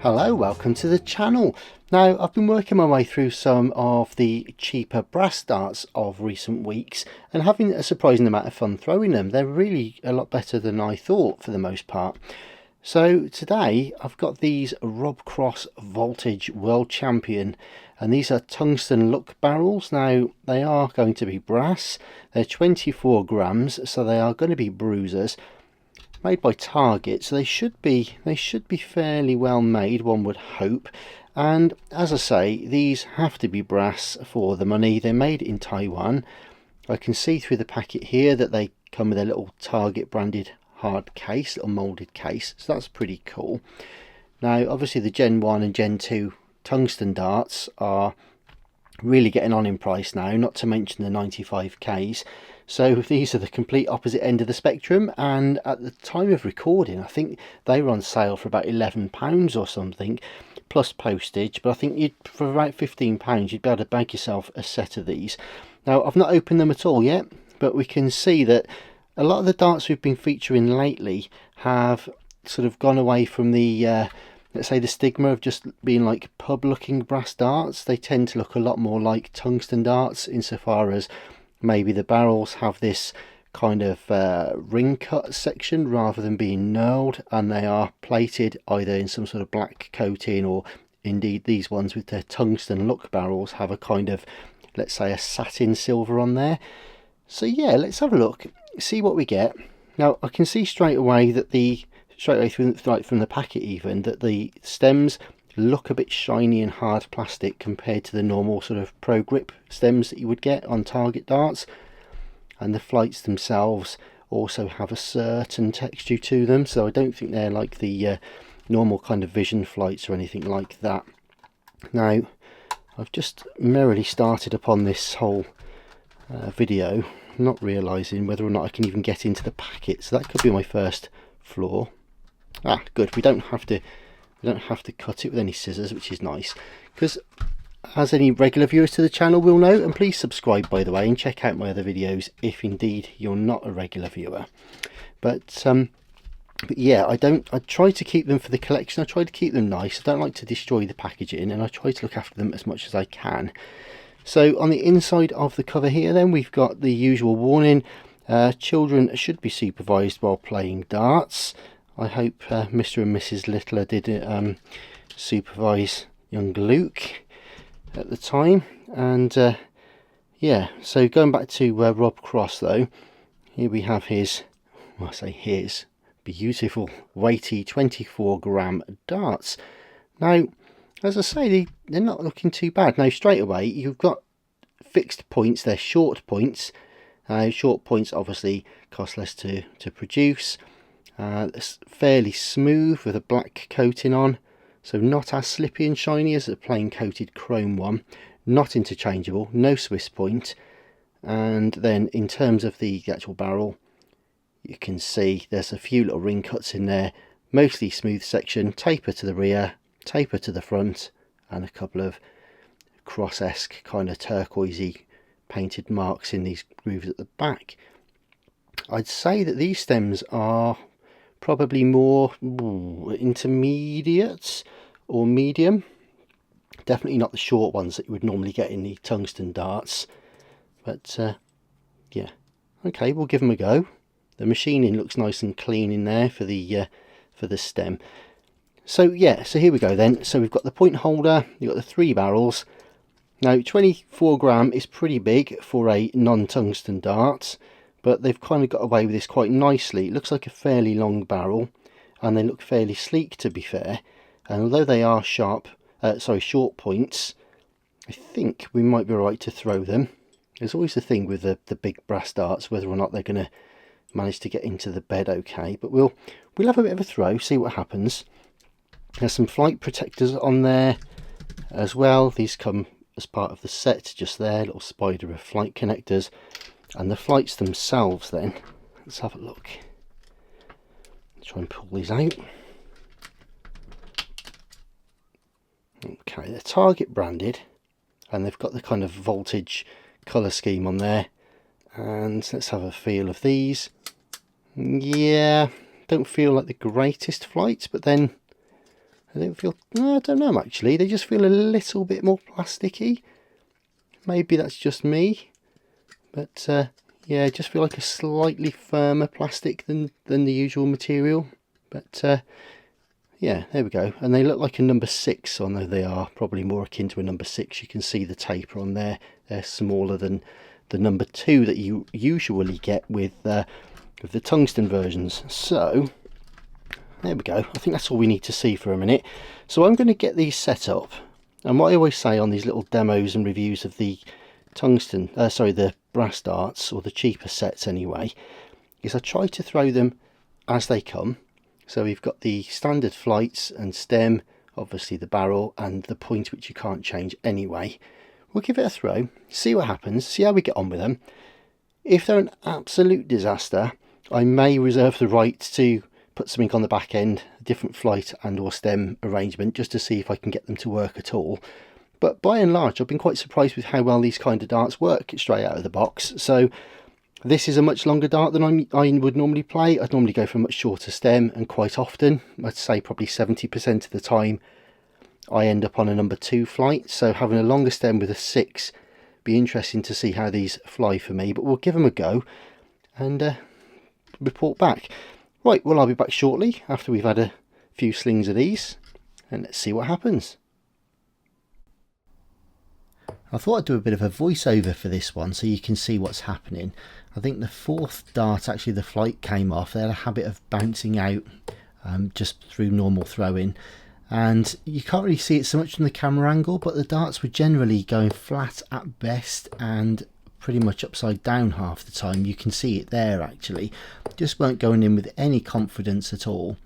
Hello, welcome to the channel. Now, I've been working my way through some of the cheaper brass darts of recent weeks and having a surprising amount of fun throwing them. They're really a lot better than I thought for the most part. So today I've got these Rob Cross Voltage World Champion, and these are Tungsten-Look barrels. Now they are going to be brass. They're 24 grams, so they are going to be bruisers. Made by Target, so they should be fairly well made, one would hope. And as I say, these have to be brass for the money. They're made in Taiwan. I can see through the packet here that they come with a little Target branded hard case, little moulded case, so that's pretty cool. Now obviously the Gen 1 and Gen 2 tungsten darts are really getting on in price now, not to mention the 95Ks. So these are the complete opposite end of the spectrum, and at the time of recording I think they were on sale for about £11 or something plus postage, but I think for about £15 you'd be able to bag yourself a set of these. Now I've not opened them at all yet, but we can see that a lot of the darts we've been featuring lately have sort of gone away from the let's say the stigma of just being like pub looking brass darts. They tend to look a lot more like tungsten darts insofar as maybe the barrels have this kind of ring cut section rather than being knurled, and they are plated either in some sort of black coating, or indeed these ones with their tungsten look barrels have a kind of, let's say, a satin silver on there. So yeah, let's have a look, see what we get. Now I can see straight away that from the packet even, that the stems look a bit shiny and hard plastic compared to the normal sort of pro grip stems that you would get on Target darts, and the flights themselves also have a certain texture to them, so I don't think they're like the normal kind of vision flights or anything like that. Now I've just merrily started upon this whole video, not realizing whether or not I can even get into the packet, so that could be my first flaw. Good, we don't have to cut it with any scissors, which is nice, because as any regular viewers to the channel will know, and please subscribe by the way and check out my other videos if indeed you're not a regular viewer. But yeah, I try to keep them for the collection. I try to keep them nice. I don't like to destroy the packaging, and I try to look after them as much as I can. So on the inside of the cover here then, we've got the usual warning, children should be supervised while playing darts. I hope Mr. and Mrs. Littler did supervise young Luke at the time. And yeah, so going back to Rob Cross though, here we have his, well, I say his, beautiful weighty 24 gram darts. Now as I say, they're not looking too bad. Now straight away you've got fixed points, they're short points. Short points obviously cost less to produce. It's fairly smooth with a black coating on, so not as slippy and shiny as a plain coated chrome one. Not interchangeable, no Swiss point. And then in terms of the actual barrel, you can see there's a few little ring cuts in there, mostly smooth section, taper to the rear, taper to the front, and a couple of cross-esque kind of turquoisey painted marks in these grooves at the back. I'd say that these stems are probably more intermediate or medium. Definitely not the short ones that you would normally get in the tungsten darts. But yeah, okay, we'll give them a go. The machining looks nice and clean in there for the stem. So yeah, so here we go then. So we've got the point holder, you've got the 3 barrels. Now 24 gram is pretty big for a non-tungsten dart, but they've kind of got away with this quite nicely. It looks like a fairly long barrel, and they look fairly sleek to be fair. And although they are short points, I think we might be right to throw them. There's always the thing with the big brass darts, whether or not they're going to manage to get into the bed okay. But we'll have a bit of a throw, see what happens. There's some flight protectors on there as well. These come as part of the set just there, little spider of flight connectors. And the flights themselves then, let's have a look. Try and pull these out. Okay, they're Target branded, and they've got the kind of voltage colour scheme on there. And let's have a feel of these. Yeah, don't feel like the greatest flights, but then I don't feel, no, I don't know actually, they just feel a little bit more plasticky. Maybe that's just me, but yeah, I just feel like a slightly firmer plastic than the usual material. But yeah, there we go. And they look like a number 6, although they are probably more akin to a number 6. You can see the taper on there. They're smaller than the number 2 that you usually get with the tungsten versions. So there we go. I think that's all we need to see for a minute. So I'm going to get these set up. And what I always say on these little demos and reviews of the the brass darts, or the cheaper sets anyway, is I try to throw them as they come. So we've got the standard flights and stem, obviously the barrel and the point, which you can't change anyway. We'll give it a throw, see what happens, see how we get on with them. If they're an absolute disaster, I may reserve the right to put something on the back end, a different flight and or stem arrangement, just to see if I can get them to work at all. But by and large, I've been quite surprised with how well these kind of darts work straight out of the box. So this is a much longer dart than I would normally play. I'd normally go for a much shorter stem, and quite often, I'd say probably 70% of the time, I end up on a number 2 flight. So having a longer stem with a 6, be interesting to see how these fly for me. But we'll give them a go and report back. Right, well, I'll be back shortly after we've had a few slings of these, and let's see what happens. I thought I'd do a bit of a voiceover for this one so you can see what's happening. I think the 4th dart, actually the flight came off. They had a habit of bouncing out just through normal throwing, and you can't really see it so much from the camera angle, but the darts were generally going flat at best and pretty much upside down half the time. You can see it there actually, just weren't going in with any confidence at all.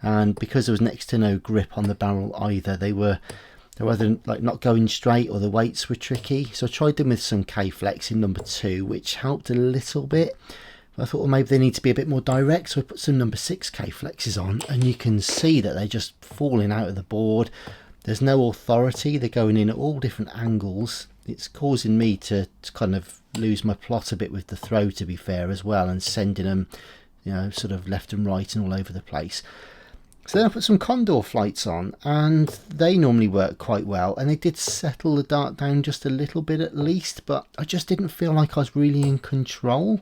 And because there was next to no grip on the barrel either, they were either like not going straight, or the weights were tricky. So I tried them with some K-Flex in number 2, which helped a little bit. But I thought, well, maybe they need to be a bit more direct, so I put some number 6 K-Flexes on, and you can see that they're just falling out of the board. There's no authority, they're going in at all different angles. It's causing me to kind of lose my plot a bit with the throw, to be fair, as well, and sending them, you know, sort of left and right and all over the place. So then I put some Condor flights on, and they normally work quite well, and they did settle the dart down just a little bit at least, but I just didn't feel like I was really in control.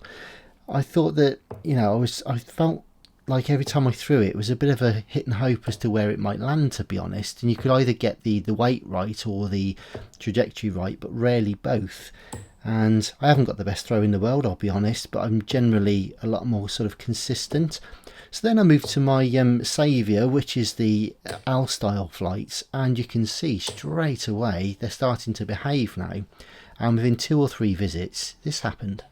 I thought that, you know, I felt like every time I threw it, it was a bit of a hit and hope as to where it might land, to be honest. And you could either get the weight right or the trajectory right, but rarely both. And I haven't got the best throw in the world, I'll be honest, but I'm generally a lot more sort of consistent. So then I moved to my saviour, which is the Al style flights, and you can see straight away they're starting to behave now. And within 2 or 3 visits, this happened.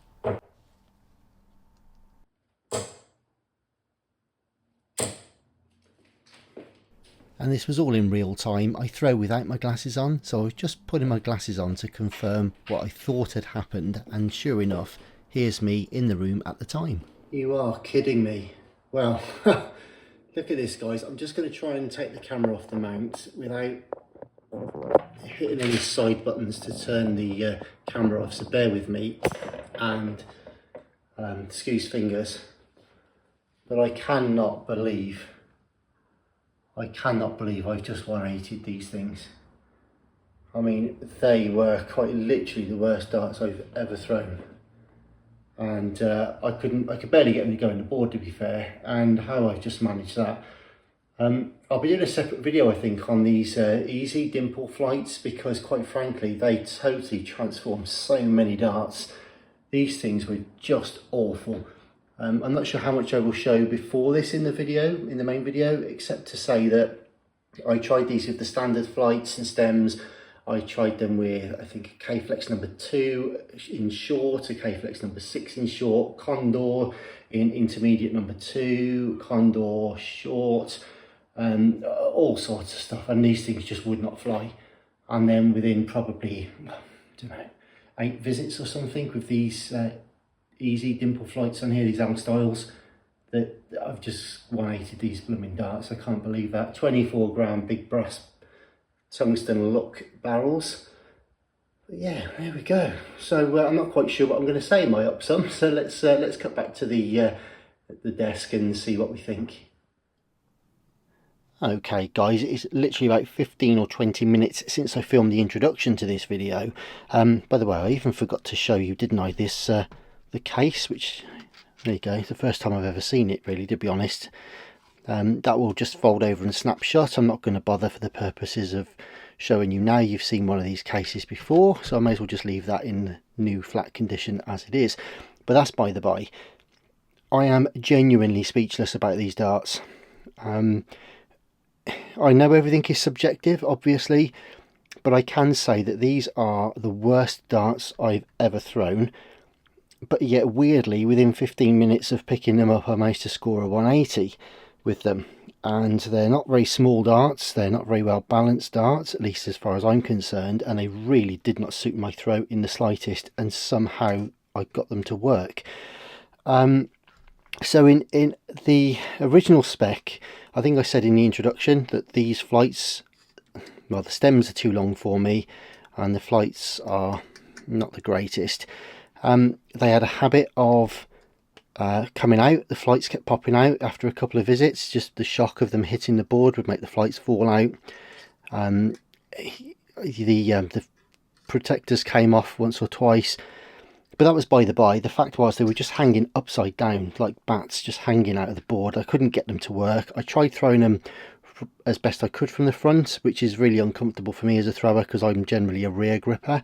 And this was all in real time. I throw without my glasses on, so I was just putting my glasses on to confirm what I thought had happened, and sure enough, here's me in the room at the time. You are kidding me. Well, look at this, guys. I'm just going to try and take the camera off the mount without hitting any side buttons to turn the camera off, so bear with me, and excuse fingers, but I cannot believe I've just 180'd these things. I mean, they were quite literally the worst darts I've ever thrown. And I could barely get them to go in the board, to be fair, and how I've just managed that. I'll be doing a separate video, I think, on these easy dimple flights, because quite frankly, they totally transform so many darts. These things were just awful. I'm not sure how much I will show before this in the video, in the main video, except to say that I tried these with the standard flights and stems. I tried them with, I think, a K-Flex number 2 in short, a K-Flex number 6 in short, Condor in intermediate number 2, Condor short, and all sorts of stuff. And these things just would not fly. And then within probably, I don't know, 8 visits or something with these easy dimple flights on here, these Al styles, that I've just 180'd these blooming darts. I can't believe that. 24 gram big brass Tungsten-Look barrels. But yeah, there we go. So I'm not quite sure what I'm going to say in my up sum. So let's cut back to the desk and see what we think. Okay guys, it's literally about 15 or 20 minutes since I filmed the introduction to this video. By the way, I even forgot to show you, didn't I, this the case, which, there you go, it's the first time I've ever seen it really, to be honest. That will just fold over and snap shut. I'm not going to bother for the purposes of showing you now. You've seen one of these cases before, so I may as well just leave that in the new flat condition as it is. But that's by the by. I am genuinely speechless about these darts. I know everything is subjective, obviously, but I can say that these are the worst darts I've ever thrown. But yet, weirdly, within 15 minutes of picking them up, I managed to score a 180 with them. And they're not very small darts, they're not very well balanced darts, at least as far as I'm concerned, and they really did not suit my throw in the slightest, and somehow I got them to work. So in the original spec, I think I said in the introduction that these flights, well, the stems are too long for me and the flights are not the greatest. They had a habit of coming out. The flights kept popping out after a couple of visits. Just the shock of them hitting the board would make the flights fall out. The protectors came off once or twice. But that was by the by. The fact was they were just hanging upside down like bats, just hanging out of the board. I couldn't get them to work. I tried throwing them as best I could from the front, which is really uncomfortable for me as a thrower because I'm generally a rear gripper.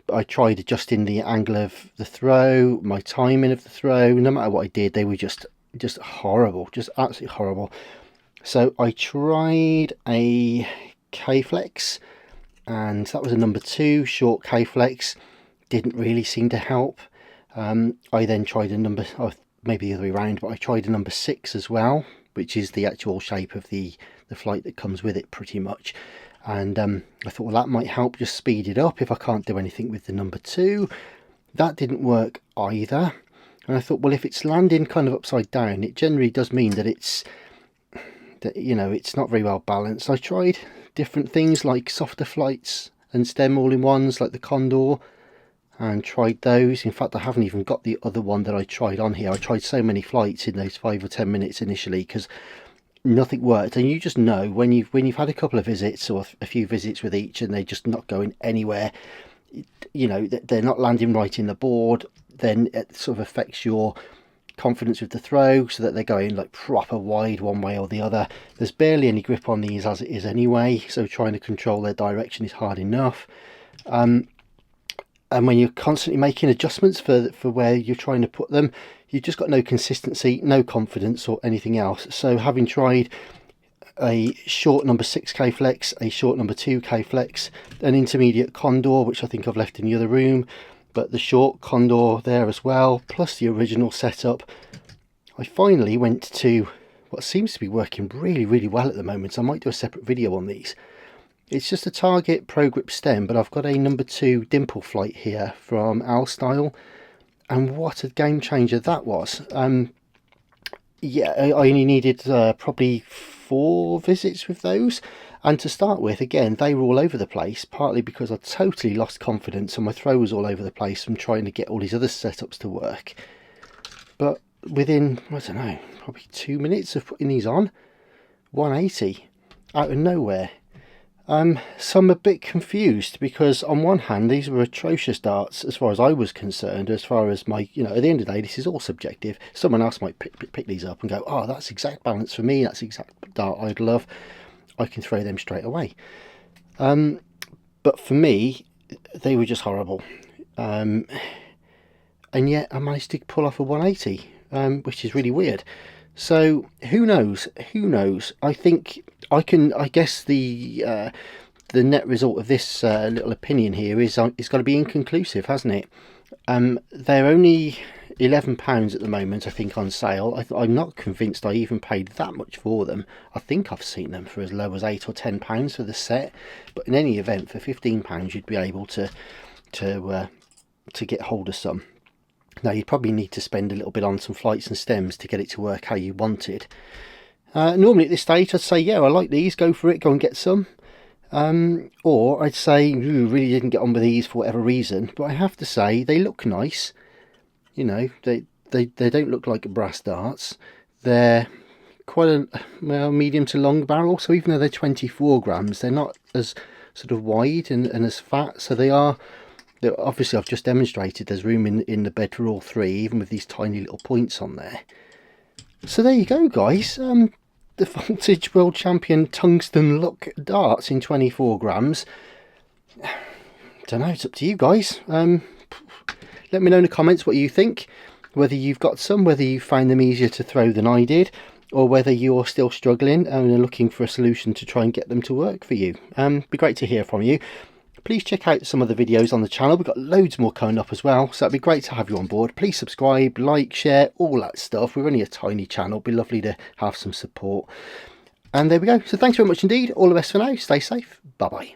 But I tried adjusting the angle of the throw, my timing of the throw. No matter what I did, they were just horrible, just absolutely horrible. So I tried a K-Flex, and that was a number 2 short K-Flex. Didn't really seem to help. I then tried a number, oh, maybe the other way around, but I tried a number 6 as well, which is the actual shape of the flight that comes with it pretty much. And I thought, well, that might help just speed it up if I can't do anything with the number 2. That didn't work either. And I thought, well, if it's landing kind of upside down, it generally does mean that it's not very well balanced. I tried different things like softer flights and stem all-in-ones like the Condor, and tried those. In fact, I haven't even got the other one that I tried on here. I tried so many flights in those 5 or 10 minutes initially because nothing worked. And you just know when you've had a couple of visits or a few visits with each and they're just not going anywhere, you know, they're not landing right in the board, then it sort of affects your confidence with the throw, so that they're going like proper wide one way or the other. There's barely any grip on these as it is anyway, so trying to control their direction is hard enough. And when you're constantly making adjustments for where you're trying to put them, you've just got no consistency, no confidence or anything else. So having tried a short number 6 K-Flex, a short number 2 K-Flex, an intermediate Condor, which I think I've left in the other room, but the short Condor there as well, plus the original setup, I finally went to what seems to be working really, really well at the moment. So I might do a separate video on these. It's just a Target Pro Grip stem, but I've got a number 2 dimple flight here from Al Style, and what a game changer that was. Yeah, I only needed probably 4 visits with those, and to start with, again, they were all over the place, partly because I totally lost confidence and my throw was all over the place from trying to get all these other setups to work. But within, I don't know, probably 2 minutes of putting these on, 180 out of nowhere. So I'm a bit confused because on one hand these were atrocious darts as far as I was concerned, as far as my, you know, at the end of the day this is all subjective. Someone else might pick these up and go, oh, that's exact balance for me, that's the exact dart I'd love, I can throw them straight away. But for me they were just horrible, and yet I managed to pull off a 180, which is really weird. So who knows? I think I guess the net result of this little opinion here is it's got to be inconclusive, hasn't it? They're only £11 at the moment, I think, on sale. I'm not convinced I even paid that much for them. I think I've seen them for as low as £8 or £10 for the set, but in any event, for £15 you'd be able to get hold of some. Now you'd probably need to spend a little bit on some flights and stems to get it to work how you wanted. Normally at this stage I'd say, yeah, I like these, go for it, go and get some. Or I'd say, really didn't get on with these for whatever reason, but I have to say they look nice. You know, they don't look like brass darts. They're quite a medium to long barrel, so even though they're 24 grams, they're not as sort of wide and as fat. So obviously I've just demonstrated there's room in the bed for all three, even with these tiny little points on there. So there you go, guys. The Voltage World Champion Tungsten-Look darts in 24 grams. Don't know, it's up to you guys. Let me know in the comments what you think, whether you've got some, whether you find them easier to throw than I did, or whether you're still struggling and are looking for a solution to try and get them to work for you. Be great to hear from you. Please check out some of the videos on the channel. We've got loads more coming up as well, so it'd be great to have you on board. Please subscribe, like, share, all that stuff. We're only a tiny channel. It'd be lovely to have some support. And there we go. So thanks very much indeed. All the best for now. Stay safe. Bye-bye.